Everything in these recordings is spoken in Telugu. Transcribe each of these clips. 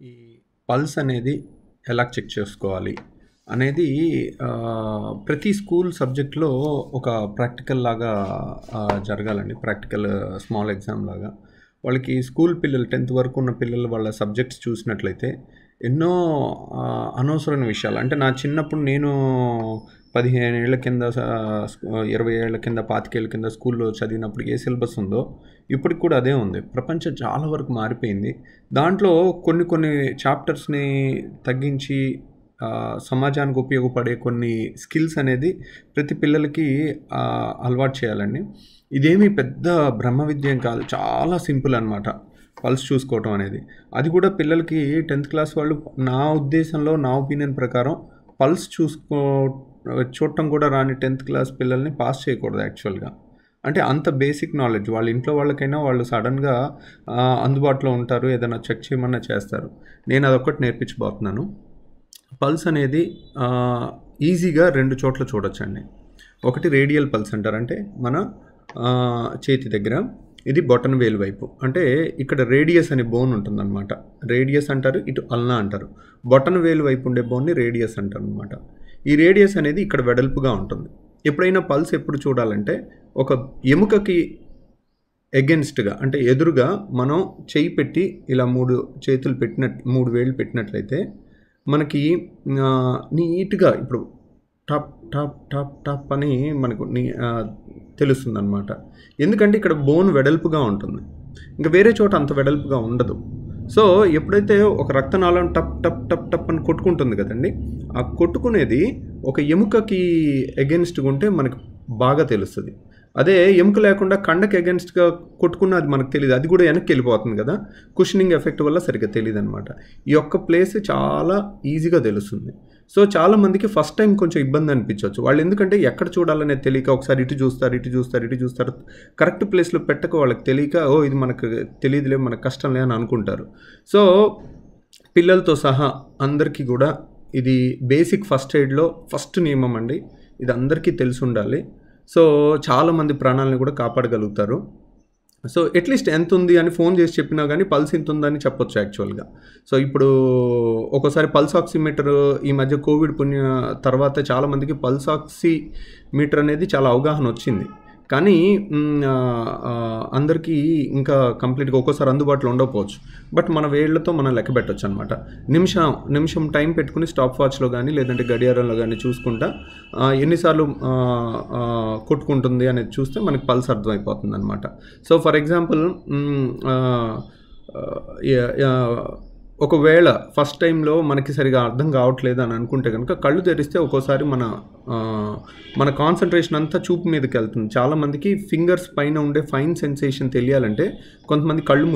ఈ పల్స్ అనేది ఎలా చెక్ చేసుకోవాలి అనేది ప్రతి స్కూల్ సబ్జెక్ట్లో ఒక ప్రాక్టికల్ లాగా జరగాలండి. ప్రాక్టికల్ స్మాల్ ఎగ్జామ్ లాగా వాళ్ళకి స్కూల్ పిల్లలు 10th వరకు ఉన్న పిల్లలు వాళ్ళ సబ్జెక్ట్స్ చూసినట్లయితే ఎన్నో అనవసరమైన విషయాలు అంటే నా చిన్నప్పుడు నేను 15 ఏళ్ల కింద 20 ఏళ్ల కింద 25 ఏళ్ల కింద స్కూల్లో చదివినప్పుడు ఏ సిలబస్ ఉందో ఇప్పటికి కూడా అదే ఉంది. ప్రపంచం చాలా వరకు మారిపోయింది. దాంట్లో కొన్ని చాప్టర్స్ని తగ్గించి సమాజానికి ఉపయోగపడే కొన్ని స్కిల్స్ అనేది ప్రతి పిల్లలకి అలవాటు చేయాలండి. ఇదేమీ పెద్ద బ్రహ్మ విద్యం కాదు, చాలా సింపుల్ అనమాట పల్స్ చూసుకోవటం అనేది. అది కూడా పిల్లలకి 10th క్లాస్ వాళ్ళు నా ఉద్దేశంలో నా ఒపీనియన్ ప్రకారం పల్స్ చూడటం కూడా రాని 10th క్లాస్ పిల్లల్ని పాస్ చేయకూడదు యాక్చువల్గా. అంటే అంత బేసిక్ నాలెడ్జ్ వాళ్ళ ఇంట్లో వాళ్ళకైనా వాళ్ళు సడన్గా అందుబాటులో ఉంటారు, ఏదైనా చెక్ చేయమన్నా చేస్తారు. నేను అదొక్కటి నేర్పించబోతున్నాను. పల్స్ అనేది ఈజీగా 2 చోట్ల చూడొచ్చండి. ఒకటి రేడియల్ పల్స్ అంటారు, అంటే మన చేతి దగ్గర ఇది బొటన వేలు వైపు, అంటే ఇక్కడ రేడియస్ అనే బోన్ ఉంటుందన్నమాట. రేడియస్ అంటారు, ఇటు అల్నా అంటారు. బొటన వేలు వైపు ఉండే బోన్ని రేడియస్ అంటారు అనమాట. ఈ రేడియస్ అనేది ఇక్కడ వెడల్పుగా ఉంటుంది. ఎప్పుడైనా పల్స్ ఎప్పుడు చూడాలంటే ఒక ఎముకకి ఎగెన్స్ట్గా అంటే ఎదురుగా మనం చేయి పెట్టి ఇలా 3 చేతులు పెట్టినట్టు 3 వేళ్ళు పెట్టినట్లయితే మనకి నీట్గా ఇప్పుడు టాప్ టాప్ టాప్ టాప్ అని మనకు తెలుస్తుంది అనమాట. ఎందుకంటే ఇక్కడ బోన్ వెడల్పుగా ఉంటుంది, ఇంకా వేరే చోట అంత వెడల్పుగా ఉండదు. సో ఎప్పుడైతే ఒక రక్తనాళం టప్ టప్ టప్ టప్ అని కొట్టుకుంటుంది కదండి, ఆ కొట్టుకునేది ఒక ఎముకకి ఎగెన్స్ట్గా ఉంటే మనకు బాగా తెలుస్తుంది. అదే ఎముక లేకుండా కండకి అగెన్స్ట్గా కొట్టుకున్న అది మనకు తెలియదు, అది కూడా వెనక్కి వెళ్ళిపోతుంది కదా, కుషనింగ్ ఎఫెక్ట్ వల్ల సరిగ్గా తెలియదు అనమాట. ఈ యొక్క ప్లేస్ చాలా ఈజీగా తెలుస్తుంది. సో చాలామందికి ఫస్ట్ టైం కొంచెం ఇబ్బంది అనిపించవచ్చు. వాళ్ళు ఎందుకంటే ఎక్కడ చూడాలనేది తెలియక ఒకసారి ఇటు చూస్తారు, కరెక్ట్ ప్లేస్లో పెట్టక వాళ్ళకి తెలియక ఇది మనకు తెలియదులే, మనకు కష్టంలే అని అనుకుంటారు. సో పిల్లలతో సహా అందరికీ కూడా ఇది బేసిక్ ఫస్ట్ ఎయిడ్లో ఫస్ట్ నియమం అండి. ఇది అందరికీ తెలిసి ఉండాలి. సో చాలామంది ప్రాణాలను కూడా కాపాడగలుగుతారు. సో అట్లీస్ట్ ఎంత ఉంది అని ఫోన్ చేసి చెప్పినా కానీ పల్స్ ఇంత ఉందని చెప్పొచ్చు యాక్చువల్గా. సో ఇప్పుడు ఒక్కోసారి పల్స్ ఆక్సిమీటర్ ఈ మధ్య కోవిడ్ తర్వాత చాలామందికి పల్స్ ఆక్సిమీటర్ అనేది చాలా అవగాహన వచ్చింది, కానీ అందరికీ ఇంకా కంప్లీట్గా ఒక్కోసారి అందుబాటులో ఉండకపోవచ్చు. బట్ మన వేళ్లతో మనం లెక్క పెట్టవచ్చు అనమాట. నిమిషం టైం పెట్టుకుని స్టాప్ వాచ్లో కానీ లేదంటే గడియారంలో కానీ చూసుకుంటా ఎన్నిసార్లు కొట్టుకుంటుంది అనేది చూస్తే మనకి పల్స్ అర్థమైపోతుంది అనమాట. సో ఫర్ ఎగ్జాంపుల్ ఒకవేళ ఫస్ట్ టైంలో మనకి సరిగా అర్థం కావట్లేదు అని అనుకుంటే కనుక కళ్ళు తెరిస్తే ఒక్కోసారి మన కాన్సన్ట్రేషన్ అంతా చూపు మీదకి వెళ్తుంది. చాలామందికి ఫింగర్స్ పైన ఉండే ఫైన్ సెన్సేషన్ తెలియాలంటే కొంతమంది కళ్ళు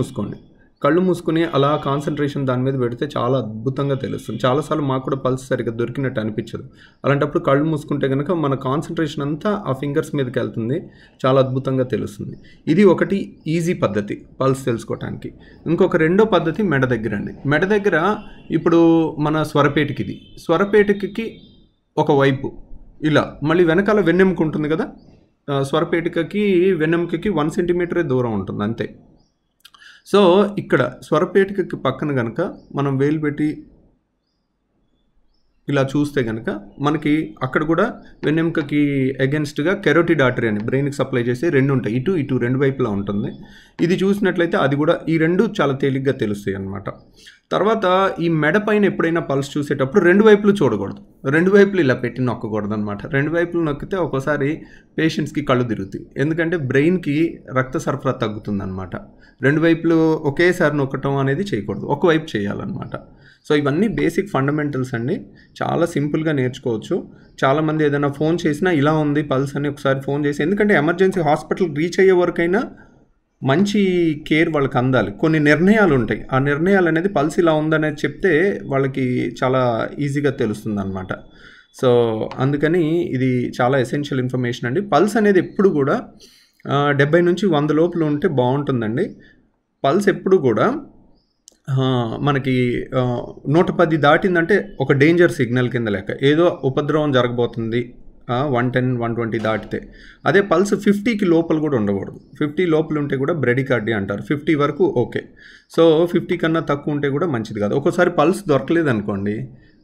మూసుకుని అలా కాన్సన్ట్రేషన్ దాని మీద పెడితే చాలా అద్భుతంగా తెలుస్తుంది. చాలాసార్లు మాకు కూడా పల్స్ సరిగ్గా దొరికినట్టు అనిపించదు. అలాంటప్పుడు కళ్ళు మూసుకుంటే కనుక మన కాన్సన్ట్రేషన్ అంతా ఆ ఫింగర్స్ మీదకి వెళ్తుంది, చాలా అద్భుతంగా తెలుస్తుంది. ఇది ఒకటి ఈజీ పద్ధతి పల్స్ తెలుసుకోవటానికి. ఇంకొక రెండో పద్ధతి మెడ దగ్గర అండి. మెడ దగ్గర ఇప్పుడు మన స్వరపేటికకి ఒకవైపు ఇలా, మళ్ళీ వెనకాల వెన్నెముక ఉంటుంది కదా, స్వరపేటికకి వెన్నెముకకి 1 సెంటీమీటరే దూరం ఉంటుంది అంతే. సో ఇక్కడ స్వరపేటికకి పక్కన కనుక మనం వేలు పెట్టి ఇలా చూస్తే కనుక మనకి అక్కడ కూడా వెన్నెముకకి అగెన్స్ట్గా కెరోటిడ్ ఆర్టరీ అని బ్రెయిన్కి సప్లై చేసే 2 ఉంటాయి, ఇటు 2 వైపులా ఉంటుంది. ఇది చూసినట్లయితే అది కూడా ఈ 2 చాలా తేలిగ్గా తెలుస్తాయి అన్నమాట. తర్వాత ఈ మెడ పైన ఎప్పుడైనా పల్స్ చూసేటప్పుడు 2 వైపులు చూడకూడదు, 2 వైపులు ఇలా పెట్టి నొక్కకూడదు అనమాట. 2 వైపులు నొక్కితే ఒక్కోసారి పేషెంట్స్కి కళ్ళు తిరుగుతాయి, ఎందుకంటే బ్రెయిన్కి రక్త సరఫరా తగ్గుతుంది అనమాట. 2 వైపులు ఒకేసారి నొక్కటం అనేది చేయకూడదు, ఒకవైపు చేయాలన్నమాట. సో ఇవన్నీ బేసిక్ ఫండమెంటల్స్ అండి, చాలా సింపుల్గా నేర్చుకోవచ్చు. చాలామంది ఏదైనా ఫోన్ చేసినా ఇలా ఉంది పల్స్ అని ఒకసారి ఫోన్ చేసి, ఎందుకంటే ఎమర్జెన్సీ హాస్పిటల్కి రీచ్ అయ్యే వరకైనా మంచి కేర్ వాళ్ళకి అందాలి. కొన్ని నిర్ణయాలు ఉంటాయి, ఆ నిర్ణయాలు అనేది పల్స్ ఇలా ఉందనేది చెప్తే వాళ్ళకి చాలా ఈజీగా తెలుస్తుంది అనమాట. సో అందుకని ఇది చాలా ఎసెన్షియల్ ఇన్ఫర్మేషన్ అండి. పల్స్ అనేది ఎప్పుడు కూడా 70 నుంచి 100 లోపల ఉంటే బాగుంటుందండి. పల్స్ ఎప్పుడు కూడా మనకి 110 దాటిందంటే ఒక డేంజర్ సిగ్నల్ కింద లెక్క, ఏదో ఉపద్రవం జరగబోతుంది 110, 120 దాటితే. అదే పల్స్ 50కి లోపల కూడా ఉండకూడదు. 50 లోపల ఉంటే కూడా బ్రెడికార్డియా అంటారు. 50 వరకు ఓకే. సో 50 కన్నా తక్కువ ఉంటే కూడా మంచిది కాదు. ఒక్కోసారి పల్స్ దొరకలేదనుకోండి,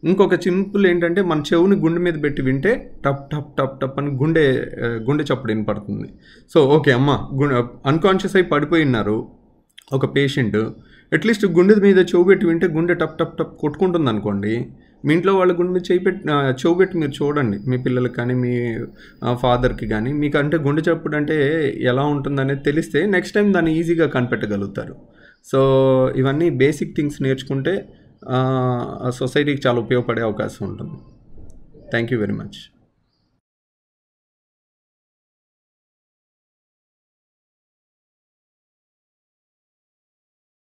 ఇంకొక సింపుల్ ఏంటంటే మన చెవుని గుండె మీద పెట్టి వింటే టప్ టప్ టప్ టప్ అని గుండె చప్పుడు వినపడుతుంది. సో ఓకే అమ్మ అన్కాన్షియస్ అయి పడిపోయి ఉన్నారు ఒక పేషెంట్, అట్లీస్ట్ గుండె మీద చెవు పెట్టి వింటే గుండె టప్ టప్ టప్ కొట్టుకుంటుంది అనుకోండి, మీ ఇంట్లో వాళ్ళ గుండె మీద చెవు పెట్టి మీరు చూడండి, మీ పిల్లలకి కానీ మీ ఫాదర్కి కానీ. మీకు అంటే గుండె చప్పుడు అంటే ఎలా ఉంటుందనేది తెలిస్తే నెక్స్ట్ టైం దాన్ని ఈజీగా కనిపెట్టగలుగుతారు. సో ఇవన్నీ బేసిక్ థింగ్స్ నేర్చుకుంటే సొసైటీకి చాలా ఉపయోగపడే అవకాశం ఉంటుంది. Thank you very much.